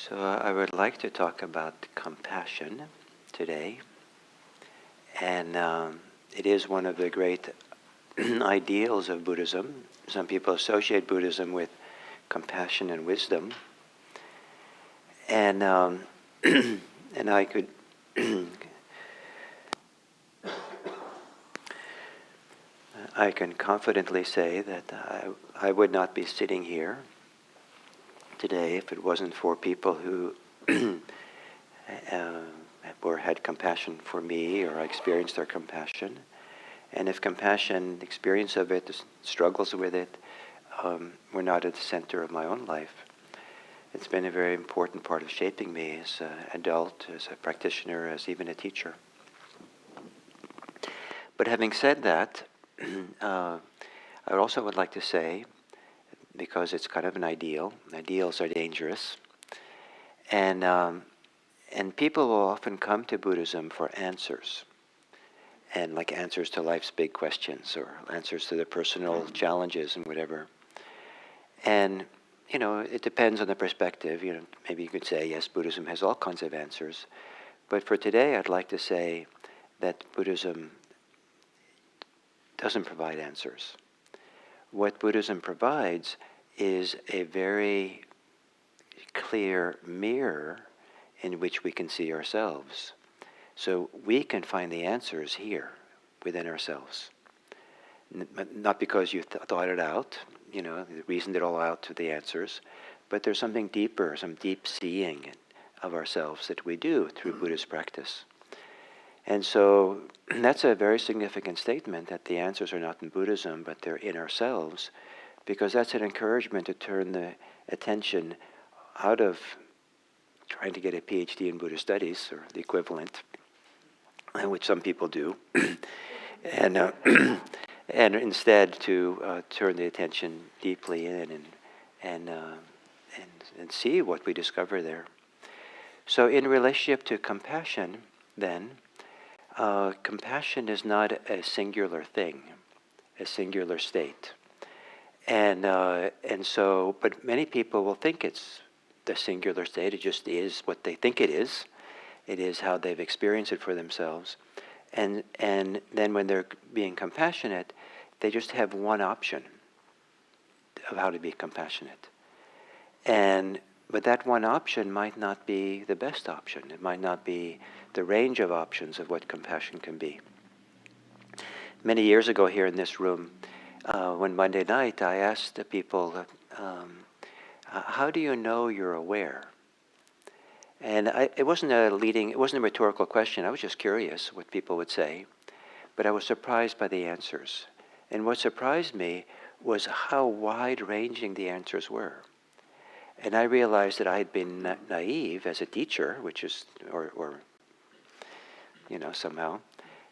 So I would like to talk about compassion today, and it is one of the great ideals of Buddhism. Some people associate Buddhism with compassion and wisdom, and and I could I can confidently say that I would not be sitting here today if it wasn't for people who had compassion for me, or I experienced their compassion. And if compassion, the experience of it, the struggles with it, were not at the center of my own life, it's been a very important part of shaping me as an adult, as a practitioner, as even a teacher. But having said that, I also would like to say, because it's kind of an ideal, ideals are dangerous, and people will often come to Buddhism for answers, and like answers to life's big questions, or answers to their personal challenges and whatever. And it depends on the perspective. Maybe you could say, yes, Buddhism has all kinds of answers, but for today, I'd like to say that Buddhism doesn't provide answers. What Buddhism provides is a very clear mirror in which we can see ourselves. So we can find the answers here within ourselves. Not because you thought it out, reasoned it all out to the answers, but there's something deeper, some deep seeing of ourselves that we do through Buddhist practice. And so that's a very significant statement, that the answers are not in Buddhism, but they're in ourselves, because that's an encouragement to turn the attention out of trying to get a PhD in Buddhist studies, or the equivalent, which some people do, and instead to turn the attention deeply in and see what we discover there. So in relationship to compassion, then, compassion is not a singular thing, a singular state. And so, but many people will think it's the singular state. It just is what they think it is. It is how they've experienced it for themselves. And then when they're being compassionate, they just have one option of how to be compassionate. But that one option might not be the best option. It might not be the range of options of what compassion can be. Many years ago here in this room, one Monday night, I asked the people, how do you know you're aware? And it wasn't a rhetorical question. I was just curious what people would say. But I was surprised by the answers. And what surprised me was how wide-ranging the answers were. And I realized that I had been naive as a teacher, somehow.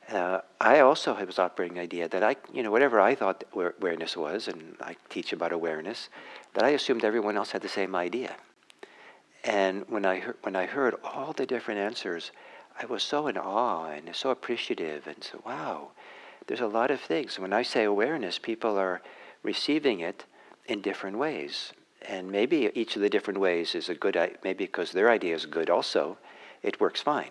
I also was operating the idea that whatever I thought awareness was, and I teach about awareness, that I assumed everyone else had the same idea. And when I heard all the different answers, I was so in awe and so appreciative, and so, wow, there's a lot of things. When I say awareness, people are receiving it in different ways. And maybe each of the different ways is a good, maybe because their idea is good also, it works fine.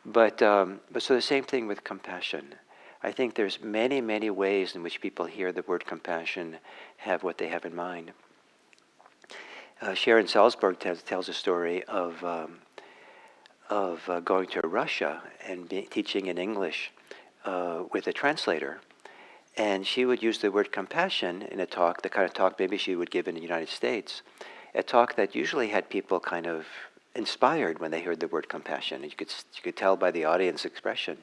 But so the same thing with compassion. I think there's many, many ways in which people hear the word compassion, have what they have in mind. Sharon Salzberg tells a story of going to Russia and teaching in English with a translator. And she would use the word compassion in a talk, the kind of talk maybe she would give in the United States, a talk that usually had people kind of inspired when they heard the word compassion. And you could tell by the audience expression.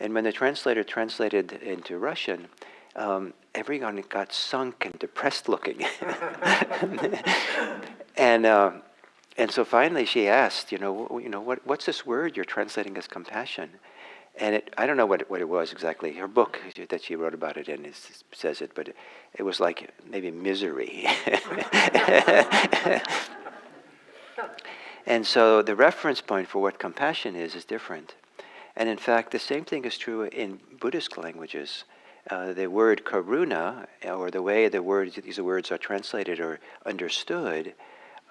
And when the translator translated into Russian, everyone got sunk and depressed looking. And so finally she asked, what's this word you're translating as compassion? And I don't know what it was exactly. Her book that she wrote about it in says it, but it was like maybe misery. And so the reference point for what compassion is different. And in fact, the same thing is true in Buddhist languages. The word karuna, or the way these words are translated or understood,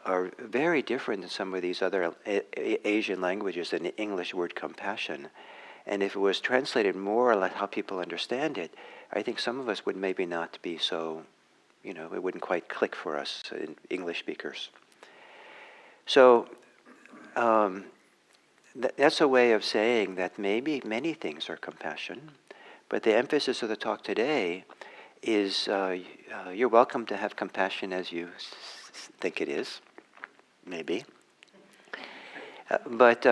are very different than some of these other Asian languages than the English word compassion. And if it was translated more like how people understand it, I think some of us would maybe not be so, it wouldn't quite click for us English speakers. So that's a way of saying that maybe many things are compassion, but the emphasis of the talk today is you're welcome to have compassion as you think it is, maybe. But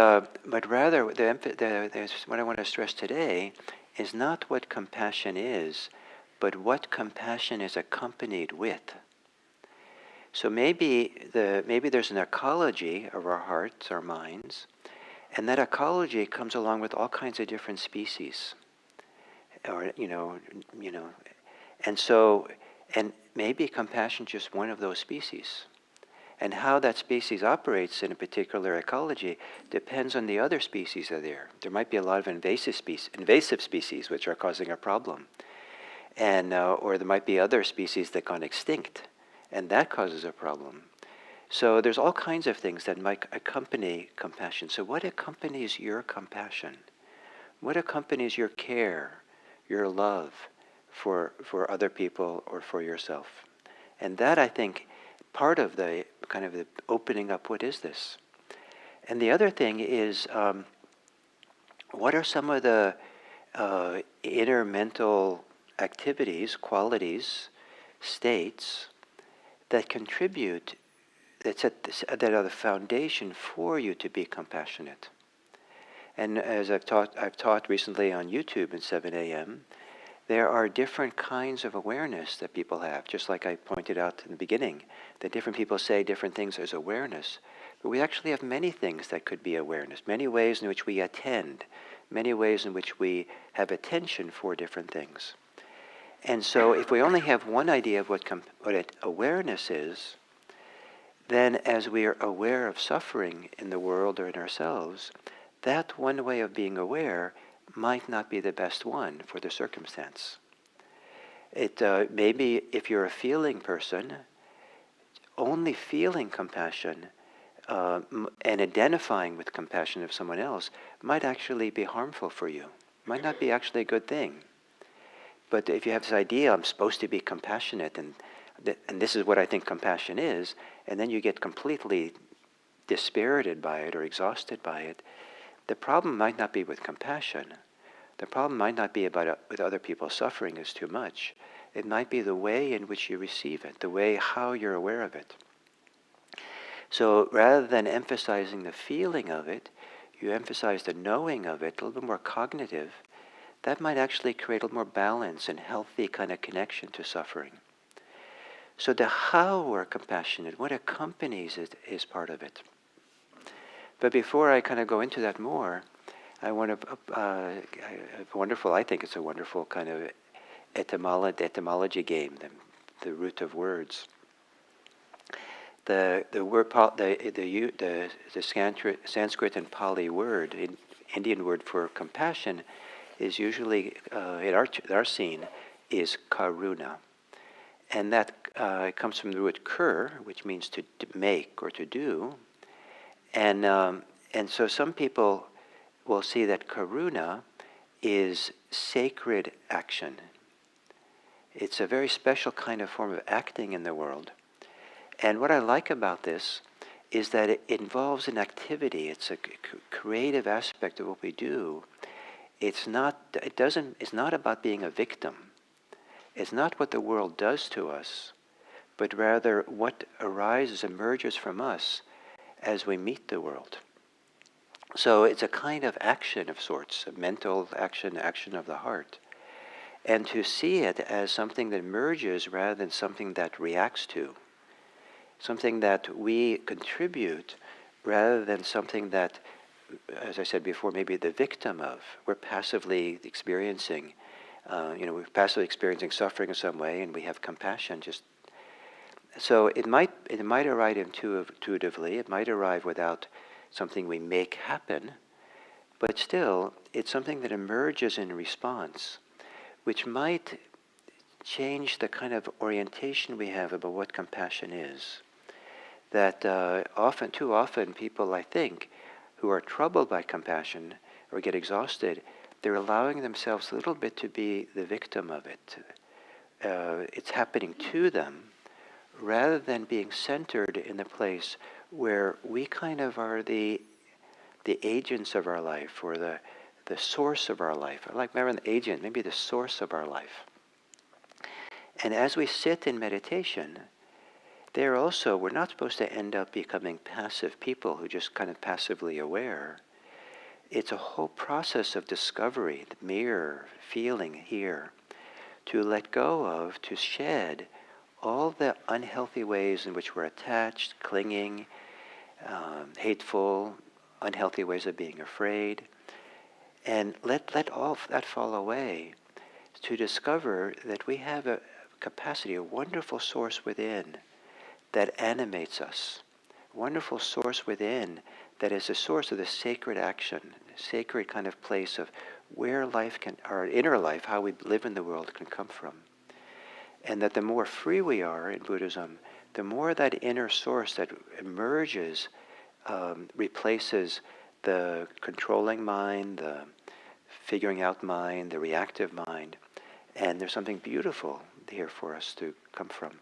rather, what I want to stress today is not what compassion is, but what compassion is accompanied with. So maybe there's an ecology of our hearts, our minds, and that ecology comes along with all kinds of different species, or and maybe compassion is just one of those species. And how that species operates in a particular ecology depends on the other species that are there. There might be a lot of invasive species which are causing a problem, and or there might be other species that gone extinct, and that causes a problem. So there's all kinds of things that might accompany compassion. So what accompanies your compassion? What accompanies your care, your love for other people or for yourself? And that, I think, part of the kind of the opening up, what is this? And the other thing is, what are some of the inner mental activities, qualities, states that contribute, that are the foundation for you to be compassionate? And as I've taught recently on YouTube at 7 a.m., there are different kinds of awareness that people have, just like I pointed out in the beginning, that different people say different things as awareness. But we actually have many things that could be awareness, many ways in which we attend, many ways in which we have attention for different things. And so if we only have one idea of what awareness is, then as we are aware of suffering in the world or in ourselves, that one way of being aware might not be the best one for the circumstance. It maybe if you're a feeling person, only feeling compassion and identifying with compassion of someone else might actually be harmful for you. Might not be actually a good thing. But if you have this idea, I'm supposed to be compassionate, and this is what I think compassion is, and then you get completely dispirited by it or exhausted by it, the problem might not be with compassion. The problem might not be about with other people suffering is too much. It might be the way in which you receive it, the way how you're aware of it. So rather than emphasizing the feeling of it, you emphasize the knowing of it, a little bit more cognitive. That might actually create a little more balance and healthy kind of connection to suffering. So the how we're compassionate, what accompanies it, is part of it. But before I kind of go into that more, I want to, I think it's a wonderful kind of etymology game, the root of words. The word, the Sanskrit and Pali word, Indian word for compassion, is usually in our scene is karuna, and that comes from the root kur, which means to make or to do, and so some people will see that karuna is sacred action. It's a very special kind of form of acting in the world. And what I like about this is that it involves an activity. It's a creative aspect of what we do. It's not about being a victim. It's not what the world does to us, but rather what emerges from us as we meet the world. So it's a kind of action of sorts, a mental action of the heart. And to see it as something that emerges rather than something that reacts to, something that we contribute rather than something that, as I said before, maybe the victim of. We're passively experiencing, we're passively experiencing suffering in some way, and we have compassion. So it might arrive intuitively. It might arrive without something we make happen, but still, it's something that emerges in response, which might change the kind of orientation we have about what compassion is. that too often, people, I think, who are troubled by compassion or get exhausted, they're allowing themselves a little bit to be the victim of it. It's happening to them, rather than being centered in the place where we kind of are the agents of our life, or the source of our life. Like, remember, the agent, maybe the source of our life. And as we sit in meditation, there also, we're not supposed to end up becoming passive people who just kind of passively aware. It's a whole process of discovery, the mirror, feeling here, to let go of, to shed all the unhealthy ways in which we're attached, clinging, hateful, unhealthy ways of being afraid, and let all that fall away, to discover that we have a capacity, a wonderful source within that animates us, a wonderful source within that is the source of the sacred action, sacred kind of place of where life can, our inner life, how we live in the world, can come from. And that the more free we are in Buddhism, the more that inner source that emerges replaces the controlling mind, the figuring out mind, the reactive mind. And there's something beautiful here for us to come from.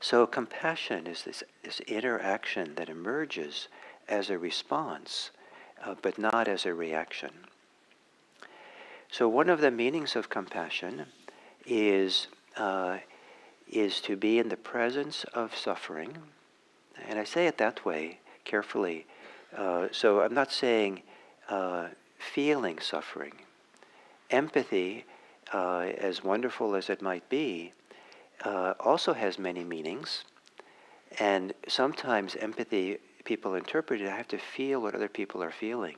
So compassion is this inner action that emerges as a response, but not as a reaction. So one of the meanings of compassion is to be in the presence of suffering. And I say it that way carefully. So I'm not saying feeling suffering. Empathy, as wonderful as it might be, also has many meanings. And sometimes empathy, people interpret it, I have to feel what other people are feeling.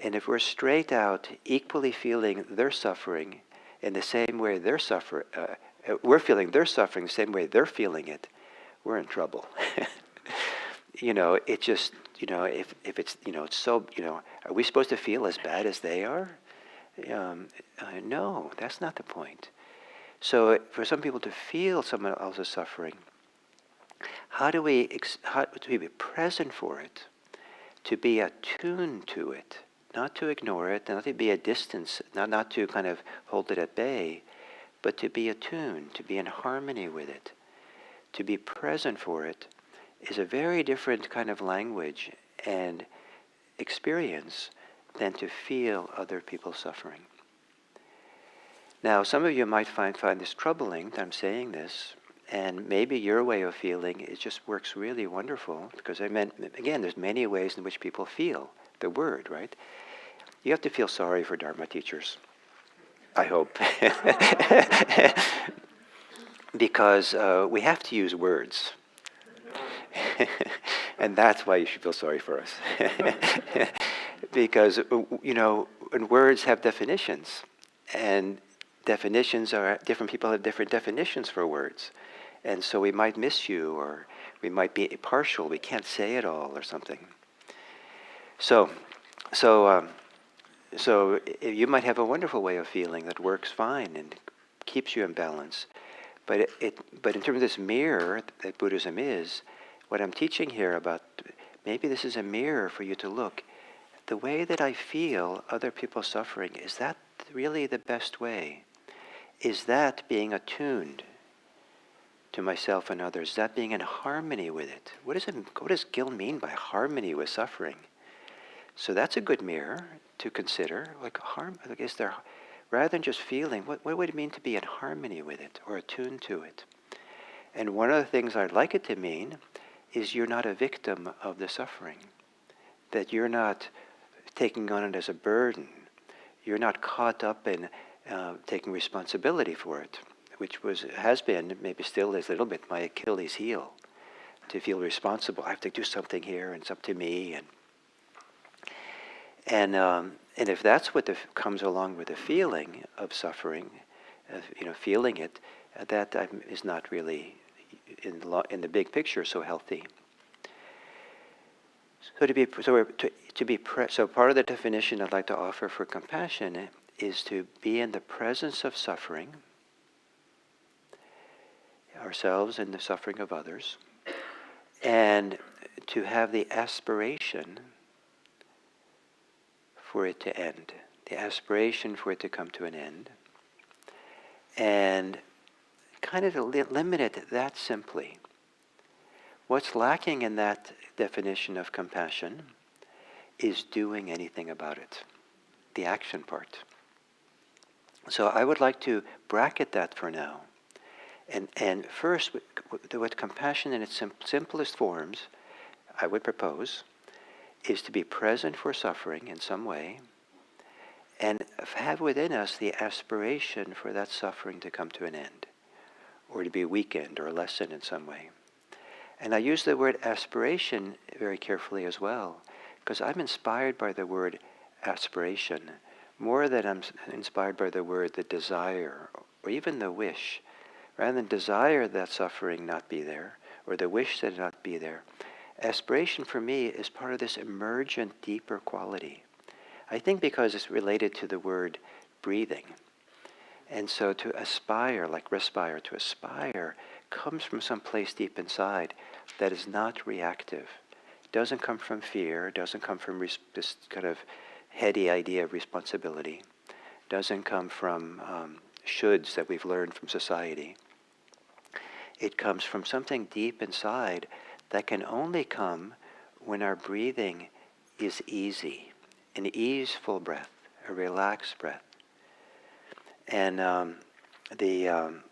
And if we're straight out equally feeling their suffering in the same way they're suffering, we're feeling their suffering the same way they're feeling it, we're in trouble. It just, if it's, it's so, are we supposed to feel as bad as they are? No, that's not the point. So for some people to feel someone else's suffering, how do we be present for it, to be attuned to it, not to ignore it, not to be at distance, not to kind of hold it at bay, but to be attuned, to be in harmony with it, to be present for it, is a very different kind of language and experience than to feel other people's suffering. Now, some of you might find this troubling that I'm saying this, and maybe your way of feeling, it just works really wonderful, because again, there's many ways in which people feel the word, right? You have to feel sorry for Dharma teachers, I hope. Because we have to use words. And that's why you should feel sorry for us. Because, and words have definitions. And definitions are, different people have different definitions for words. And so we might miss you, or we might be partial, we can't say it all, or something. So you might have a wonderful way of feeling that works fine and keeps you in balance. But in terms of this mirror that Buddhism is, what I'm teaching here about, maybe this is a mirror for you to look. The way that I feel other people suffering, is that really the best way? Is that being attuned to myself and others? Is that being in harmony with it? What does Gil mean by harmony with suffering? So that's a good mirror to consider. Rather than just feeling, what would it mean to be in harmony with it or attuned to it? And one of the things I'd like it to mean is you're not a victim of the suffering. That you're not taking on it as a burden. You're not caught up in taking responsibility for it, which has been, maybe still is a little bit, my Achilles heel. To feel responsible, I have to do something here, and it's up to me. And if that's what comes along with the feeling of suffering, feeling it, that is not really, in the big picture, so healthy. So part of the definition I'd like to offer for compassion is to be in the presence of suffering, ourselves and the suffering of others, and to have the aspiration for it to end, the aspiration for it to come to an end, and kind of to limit it that simply. What's lacking in that definition of compassion is doing anything about it, the action part. So I would like to bracket that for now. And first, what compassion in its simplest forms, I would propose, is to be present for suffering in some way, and have within us the aspiration for that suffering to come to an end, or to be weakened or lessened in some way. And I use the word aspiration very carefully as well, because I'm inspired by the word aspiration more than I'm inspired by the word the desire, or even the wish. Rather than desire that suffering not be there, or the wish that it not be there, aspiration for me is part of this emergent, deeper quality. I think because it's related to the word breathing. And so to aspire, like respire, to aspire, comes from some place deep inside that is not reactive. It doesn't come from fear, it doesn't come from this kind of heady idea of responsibility, it doesn't come from shoulds that we've learned from society. It comes from something deep inside that can only come when our breathing is easy, an easeful breath, a relaxed breath. And the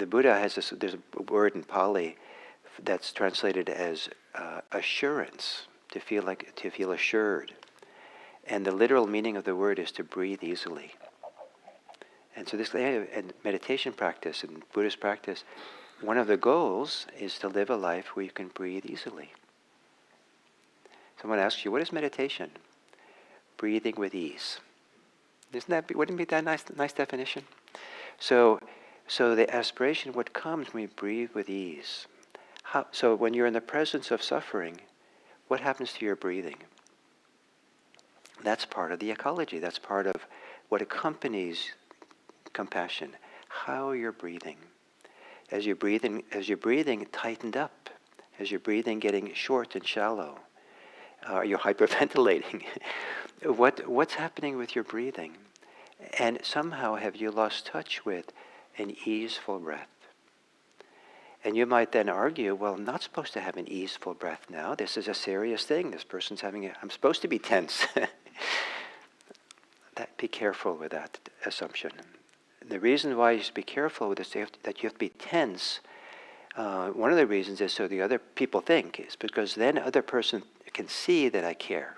Buddha has this. There's a word in Pali that's translated as assurance, to feel assured. And the literal meaning of the word is to breathe easily. And so this and meditation practice and Buddhist practice, one of the goals is to live a life where you can breathe easily. Someone asks you, what is meditation? Breathing with ease. Wouldn't it be that nice definition? So the aspiration, what comes when we breathe with ease. So when you're in the presence of suffering, what happens to your breathing? That's part of the ecology. That's part of what accompanies compassion. How you're breathing. As you're breathing tightened up. As you're breathing getting short and shallow. You're hyperventilating. What's happening with your breathing? And somehow have you lost touch with an easeful breath? And you might then argue, well, I'm not supposed to have an easeful breath now. This is a serious thing. This person's I'm supposed to be tense. Be careful with that assumption. The reason why you should be careful with this, that you have to be tense, one of the reasons is so the other people think, is because then the other person can see that I care.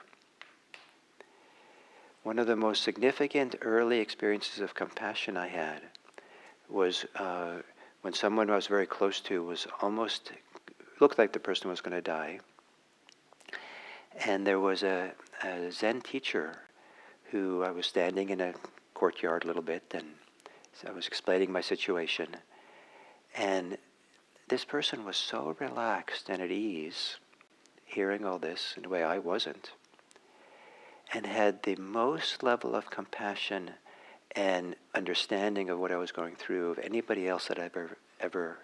One of the most significant early experiences of compassion I had was when someone I was very close to looked like the person was going to die. And there was a Zen teacher who I was standing in a courtyard a little bit, and so I was explaining my situation. And this person was so relaxed and at ease, hearing all this in a way I wasn't, and had the most level of compassion and understanding of what I was going through of anybody else that I've ever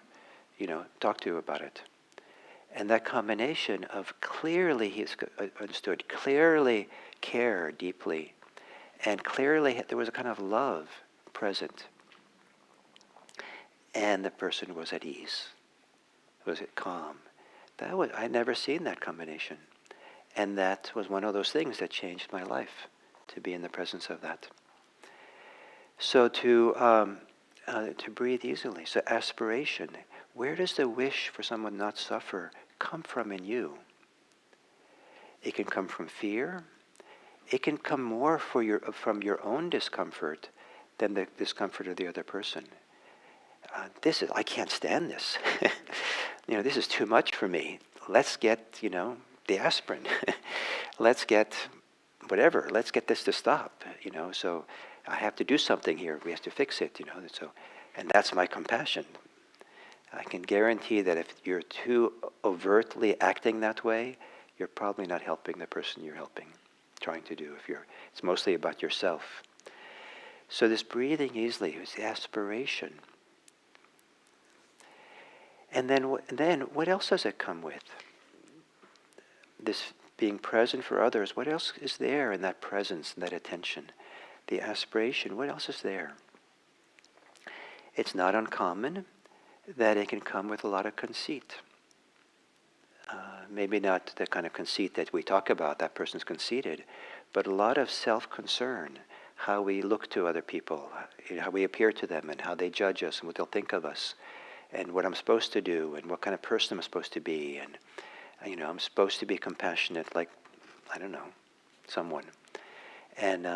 talked to about it. And that combination of clearly he's understood, clearly care deeply, and clearly there was a kind of love present. And the person was at ease, was calm. I'd never seen that combination. And that was one of those things that changed my life, to be in the presence of that. So to breathe easily. So aspiration. Where does the wish for someone not to suffer come from in you? It can come from fear. It can come more from your own discomfort than the discomfort of the other person. I can't stand this. This is too much for me. Let's get, the aspirin. Let's get whatever. Let's get this to stop. So I have to do something here. We have to fix it. And that's my compassion. I can guarantee that if you're too overtly acting that way, you're probably not helping the person you're trying to do. It's mostly about yourself. So this breathing easily is the aspiration. And then what else does it come with? this being present for others, what else is there in that presence, in that attention? The aspiration, what else is there? It's not uncommon that it can come with a lot of conceit. Maybe not the kind of conceit that we talk about, that person's conceited, but a lot of self-concern, how we look to other people, how we appear to them, and how they judge us, and what they'll think of us, and what I'm supposed to do, and what kind of person I'm supposed to be, and I'm supposed to be compassionate, like, I don't know, someone. And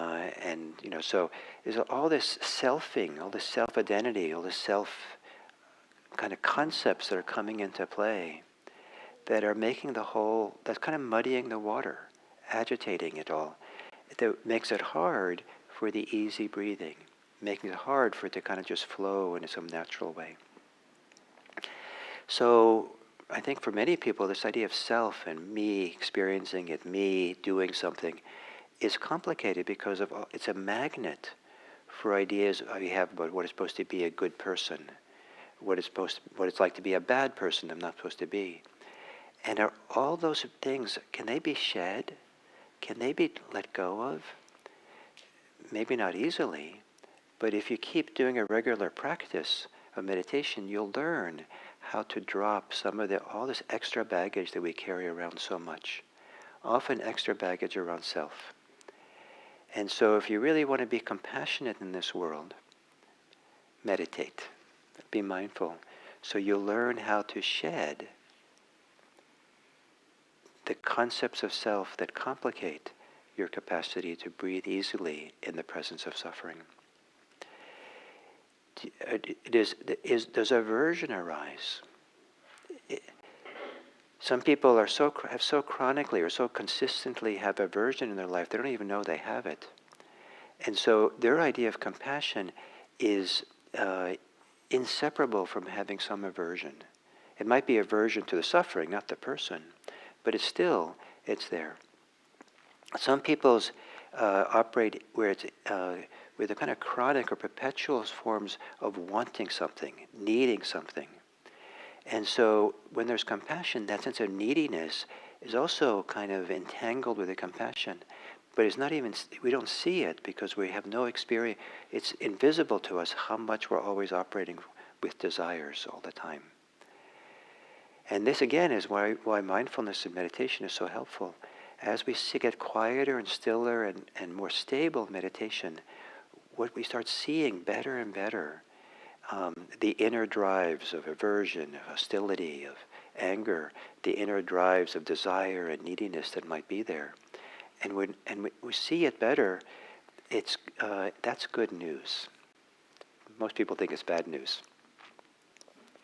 so there's all this selfing, all this self-identity, all this self kind of concepts that are coming into play that are making the whole, that's kind of muddying the water, agitating it all. That makes it hard for the easy breathing, making it hard for it to kind of just flow in some natural way. So I think for many people, this idea of self and me experiencing it, me doing something, is complicated because it's a magnet for ideas we have about what it's supposed to be a good person, what it's like to be a bad person I'm not supposed to be. And are all those things, can they be shed? Can they be let go of? Maybe not easily, but if you keep doing a regular practice of meditation, you'll learn how to drop some of all this extra baggage that we carry around so much. Often extra baggage around self. And so if you really want to be compassionate in this world, meditate. Be mindful. So you'll learn how to shed the concepts of self that complicate your capacity to breathe easily in the presence of suffering. Does aversion arise? Some people have so chronically or so consistently have aversion in their life, they don't even know they have it. And so their idea of compassion is inseparable from having some aversion. It might be aversion to the suffering, not the person, but it's there. Some people's operate where it's with a kind of chronic or perpetual forms of wanting something, needing something. And so when there's compassion, that sense of neediness is also kind of entangled with the compassion. But it's not even, we don't see it because we have no experience. It's invisible to us how much we're always operating with desires all the time. And this again is why mindfulness and meditation is so helpful. As we get quieter and stiller and more stable meditation, what we start seeing better and better, the inner drives of aversion, of hostility, of anger, the inner drives of desire and neediness that might be there. And when we see it better, that's good news. Most people think it's bad news.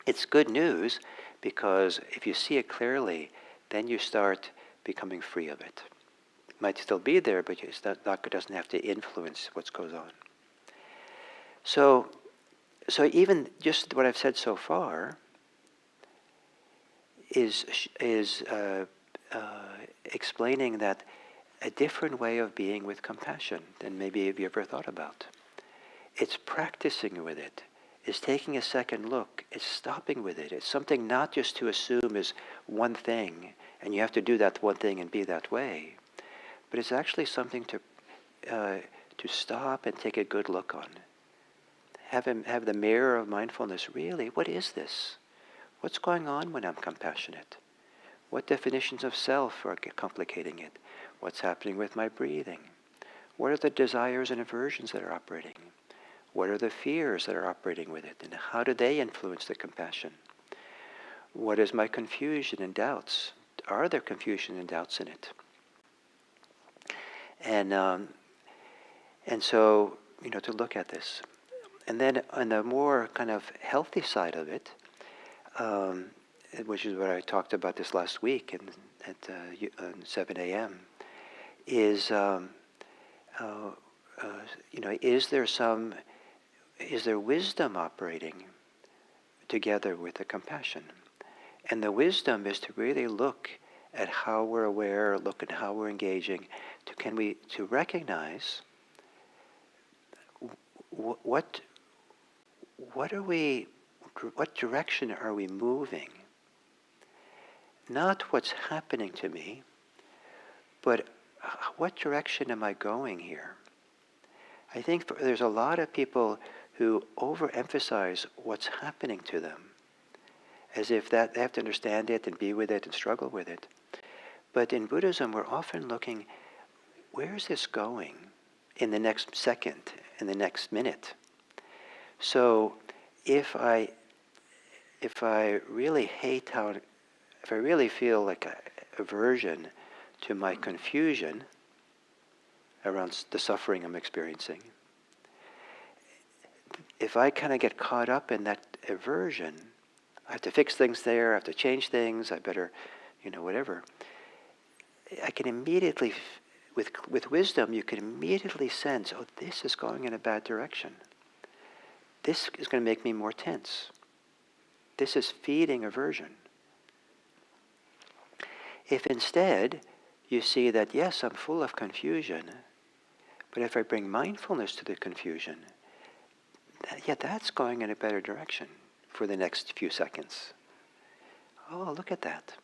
It's good news because if you see it clearly, then you start becoming free of it. It might still be there, but it doesn't have to influence what goes on. So even just what I've said so far is explaining that a different way of being with compassion than maybe have you ever thought about. It's practicing with it. It's taking a second look. It's stopping with it. It's something not just to assume is one thing, and you have to do that one thing and be that way, but it's actually something to stop and take a good look on. Have the mirror of mindfulness. Really, what is this? What's going on when I'm compassionate? What definitions of self are complicating it? What's happening with my breathing? What are the desires and aversions that are operating? What are the fears that are operating with it? And how do they influence the compassion? What is my confusion and doubts? Are there confusion and doubts in it? And so, to look at this. And then on the more kind of healthy side of it, which is what I talked about this last week at 7 a.m., is is there wisdom operating together with the compassion? And the wisdom is to really look at how we're aware, look at how we're engaging, to recognize what direction are we moving? Not what's happening to me, but what direction am I going here? I think there's a lot of people who overemphasize what's happening to them, as if that they have to understand it and be with it and struggle with it. But in Buddhism, we're often looking, where is this going in the next second, in the next minute? So if I really hate if I really feel like aversion to my confusion around the suffering I'm experiencing, if I kind of get caught up in that aversion, I have to fix things there, I have to change things, I better, whatever. I can immediately, with wisdom, you can immediately sense, oh, this is going in a bad direction. This is going to make me more tense. This is feeding aversion. If instead you see that, yes, I'm full of confusion, but if I bring mindfulness to the confusion, that's going in a better direction for the next few seconds. Oh, look at that.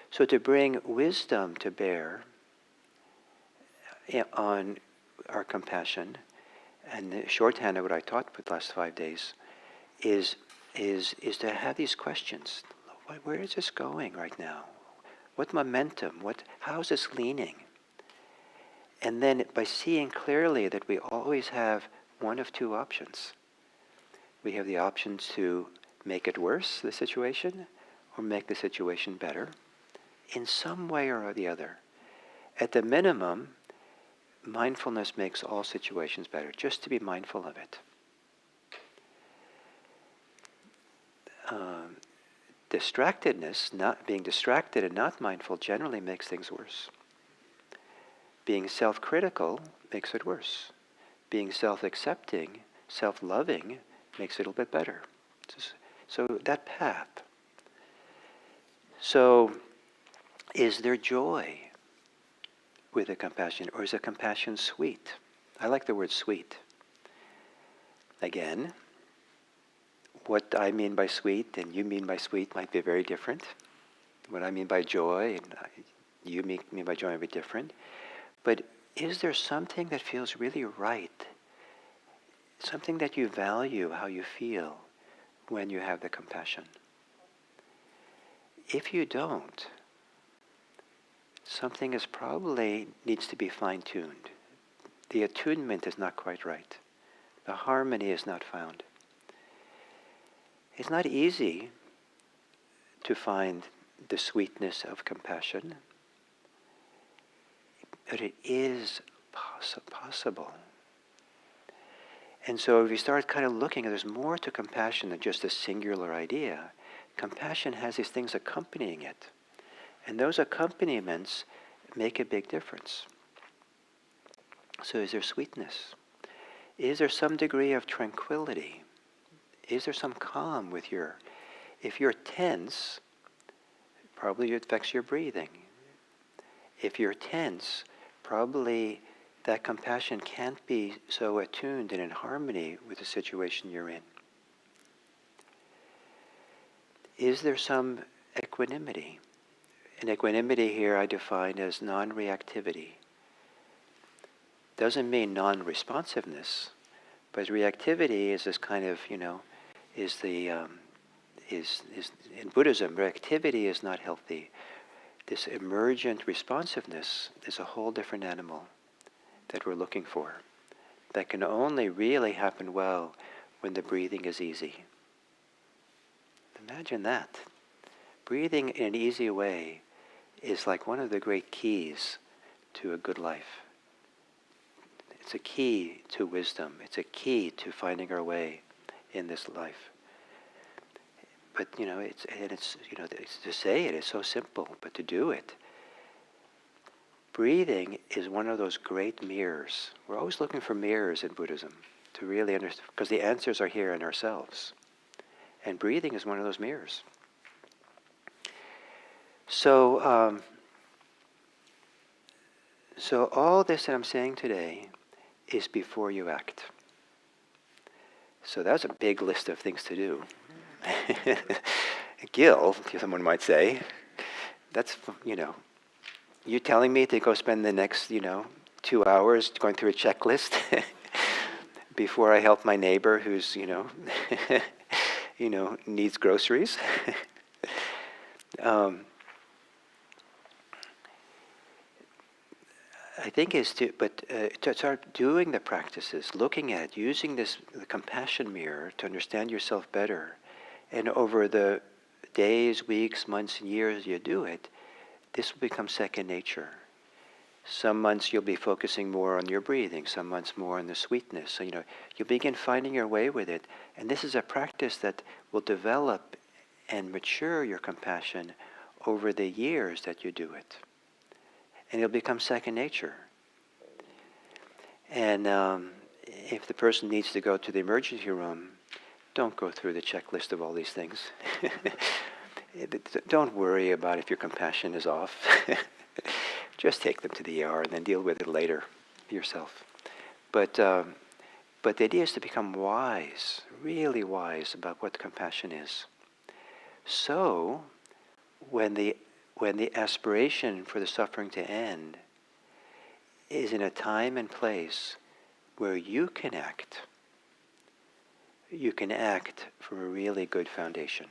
So to bring wisdom to bear on our compassion, and the shorthand of what I taught for the last 5 days, is to have these questions. Where is this going right now? What momentum? How is this leaning? And then by seeing clearly that we always have one of two options. We have the options to make it worse, the situation, or make the situation better, in some way or the other. At the minimum, mindfulness makes all situations better, just to be mindful of it. Distractedness, not being distracted and not mindful, generally makes things worse. Being self-critical makes it worse. Being self-accepting, self-loving, makes it a little bit better. So that path. So, is there joy with the compassion, or is the compassion sweet? I like the word sweet. Again, what I mean by sweet and you mean by sweet might be very different. What I mean by joy and you mean by joy might be different. But is there something that feels really right? Something that you value, how you feel when you have the compassion? If you don't, something is probably needs to be fine-tuned. The attunement is not quite right. The harmony is not found. It's not easy to find the sweetness of compassion, but it is possible. And so if you start kind of looking, there's more to compassion than just a singular idea. Compassion has these things accompanying it. And those accompaniments make a big difference. So is there sweetness? Is there some degree of tranquility? Is there some calm with if you're tense, probably it affects your breathing. If you're tense, probably that compassion can't be so attuned and in harmony with the situation you're in. Is there some equanimity? And equanimity here I define as non-reactivity. Doesn't mean non-responsiveness, but reactivity is this kind of, is in Buddhism, reactivity is not healthy. This emergent responsiveness is a whole different animal that we're looking for. That can only really happen well when the breathing is easy. Imagine that. Breathing in an easy way is like one of the great keys to a good life. It's a key to wisdom. It's a key to finding our way in this life. But it's to say it is so simple, but to do it. Breathing is one of those great mirrors. We're always looking for mirrors in Buddhism to really understand, because the answers are here in ourselves. And breathing is one of those mirrors. So, so all this that I'm saying today is before you act. So that's a big list of things to do. Gil, someone might say, that's, You telling me to go spend the next, 2 hours going through a checklist before I help my neighbor who's, needs groceries? I think to start doing the practices, looking at it, using the compassion mirror to understand yourself better, and over the days, weeks, months, and years you do it, this will become second nature. Some months you'll be focusing more on your breathing, some months more on the sweetness. So, you begin finding your way with it. And this is a practice that will develop and mature your compassion over the years that you do it. And it'll become second nature. And if the person needs to go to the emergency room, don't go through the checklist of all these things. Don't worry about if your compassion is off. Just take them to the ER and then deal with it later yourself. But the idea is to become wise, really wise about what compassion is. So when the aspiration for the suffering to end is in a time and place where you can act from a really good foundation.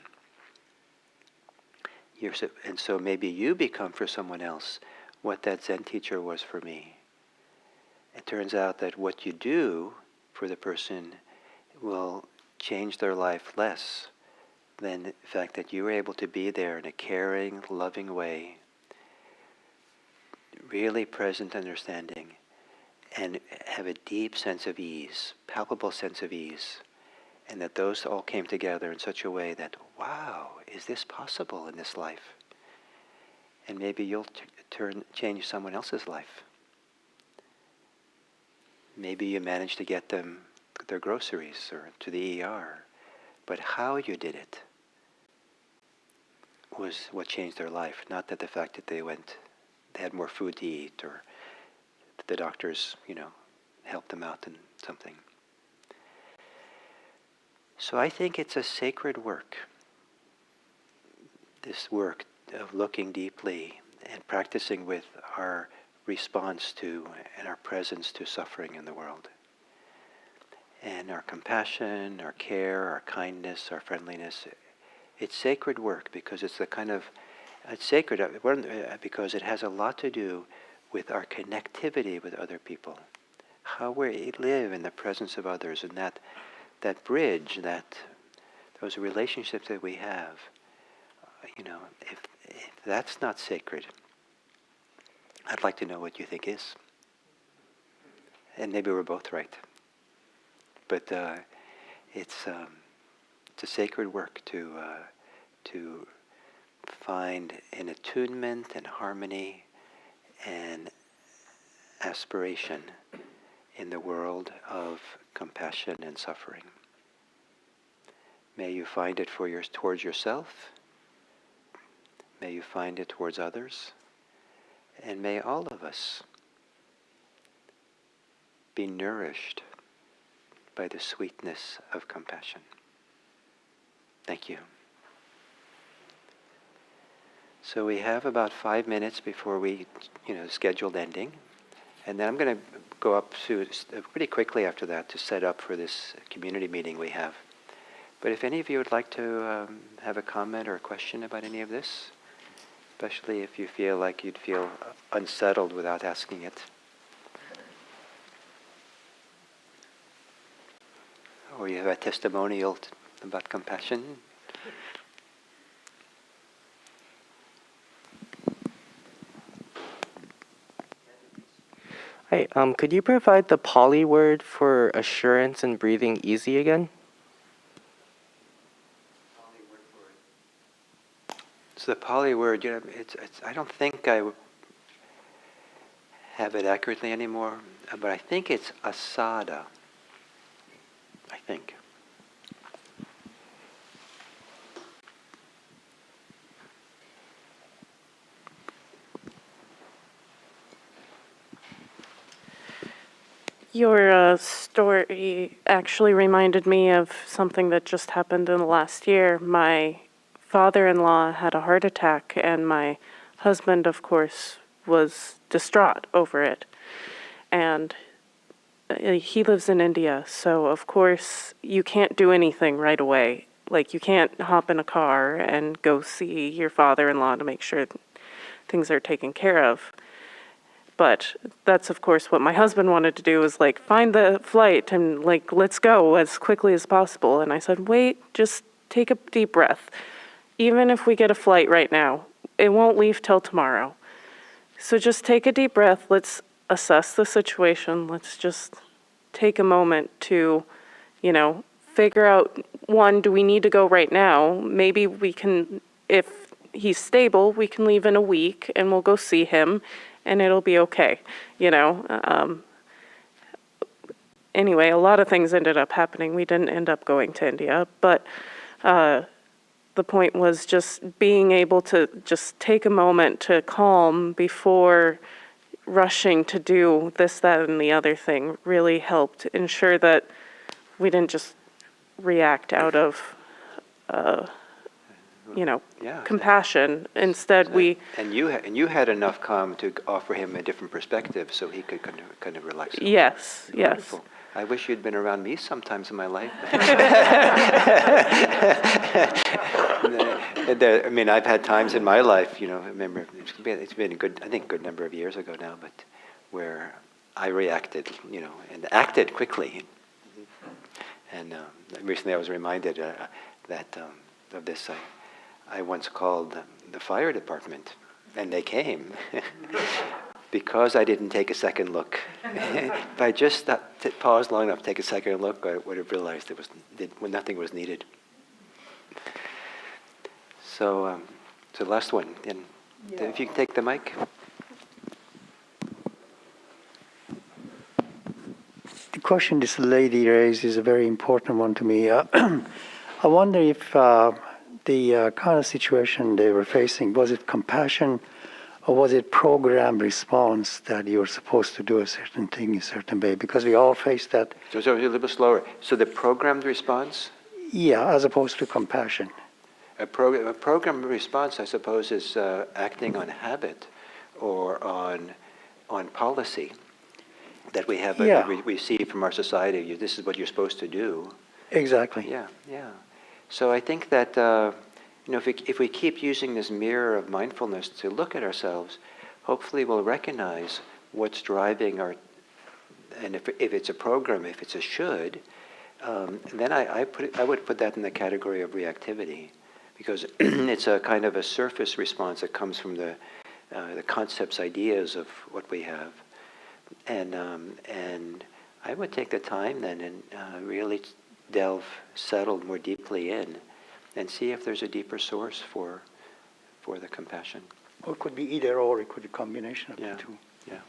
And so maybe you become for someone else what that Zen teacher was for me. It turns out that what you do for the person will change their life less than the fact that you were able to be there in a caring, loving way, really present understanding, and have a deep sense of ease, palpable sense of ease. And that those all came together in such a way that, wow, is this possible in this life? And maybe you'll change someone else's life. Maybe you manage to get them their groceries or to the ER. But how you did it was what changed their life, not that the fact that they had more food to eat, or that the doctors, helped them out in something. So I think it's a sacred work, this work of looking deeply and practicing with our response to and our presence to suffering in the world. And our compassion, our care, our kindness, our friendliness, it's sacred work because it's it's sacred because it has a lot to do with our connectivity with other people, how we live in the presence of others, and that bridge, those relationships that we have, if that's not sacred, I'd like to know what you think is. And maybe we're both right. But it's a sacred work to find an attunement and harmony and aspiration in the world of compassion and suffering. May you find it towards yourself. May you find it towards others. And may all of us be nourished by the sweetness of compassion. Thank you. So we have about 5 minutes before we, scheduled ending. And then I'm going to go up to pretty quickly after that to set up for this community meeting we have. But if any of you would like to have a comment or a question about any of this, especially if you feel like you'd feel unsettled without asking it. Or you have a testimonial about compassion. Hi, could you provide the Pali word for assurance and breathing easy again? So the Pali word, I don't think I have it accurately anymore, but I think it's asada. I think. Your story actually reminded me of something that just happened in the last year. My father-in-law had a heart attack, and my husband, of course, was distraught over it. And he lives in India, so of course you can't do anything right away. Like, you can't hop in a car and go see your father-in-law to make sure things are taken care of. But that's, of course, what my husband wanted to do, was like, find the flight and like, let's go as quickly as possible. And I said, wait, just take a deep breath. Even if we get a flight right now, it won't leave till tomorrow. So just take a deep breath. Let's assess the situation. Let's just take a moment to, figure out, one, do we need to go right now? Maybe we can, if he's stable, we can leave in a week and we'll go see him and it'll be okay, Anyway, a lot of things ended up happening. We didn't end up going to India, but the point was just being able to just take a moment to calm before rushing to do this, that, and the other thing really helped ensure that we didn't just react out of, Yeah. compassion. Instead, we... And you had enough calm to offer him a different perspective so he could kind of relax. Yes, yes. Wonderful. I wish you'd been around me sometimes in my life. I've had times in my life, I remember, it's been a good number of years ago now, but where I reacted, and acted quickly. And recently I was reminded that of this. I once called the fire department, and they came. Because I didn't take a second look. If I just paused long enough to take a second look, I would have realized nothing was needed. So last one. And if you can take the mic. The question this lady raised is a very important one to me. I wonder if the kind of situation they were facing, was it compassion, or was it programmed response that you're supposed to do a certain thing a certain way? Because we all face that. So a little bit slower. So the programmed response? Yeah, as opposed to compassion. A programmed response, I suppose, is acting on habit or on policy that we have. Yeah. We see from our society. This is what you're supposed to do. Exactly. Yeah. So I think that. If we keep using this mirror of mindfulness to look at ourselves, hopefully we'll recognize what's driving our, and if it's a program, if it's a should, then I would put that in the category of reactivity, because it's a kind of a surface response that comes from the concepts, ideas of what we have, and I would take the time then and really settle more deeply in. And see if there's a deeper source for the compassion. Or it could be either or, it could be a combination of the two. Yeah.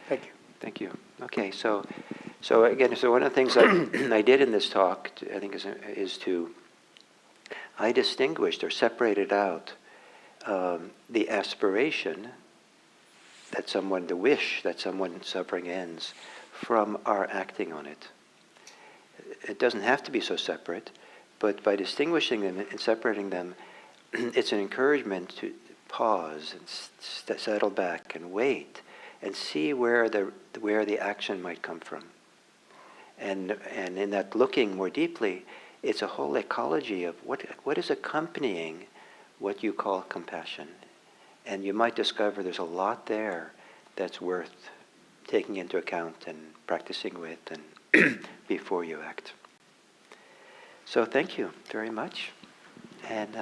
Thank you. Thank you. Okay, so again, one of the things I did in this talk, I think, is I distinguished or separated out the aspiration the wish that someone suffering ends, from our acting on it. It doesn't have to be so separate. But by distinguishing them and separating them, it's an encouragement to pause and settle back and wait and see where the action might come from. And in that looking more deeply, it's a whole ecology of what is accompanying what you call compassion. And you might discover there's a lot there that's worth taking into account and practicing with and before you act. So thank you very much. And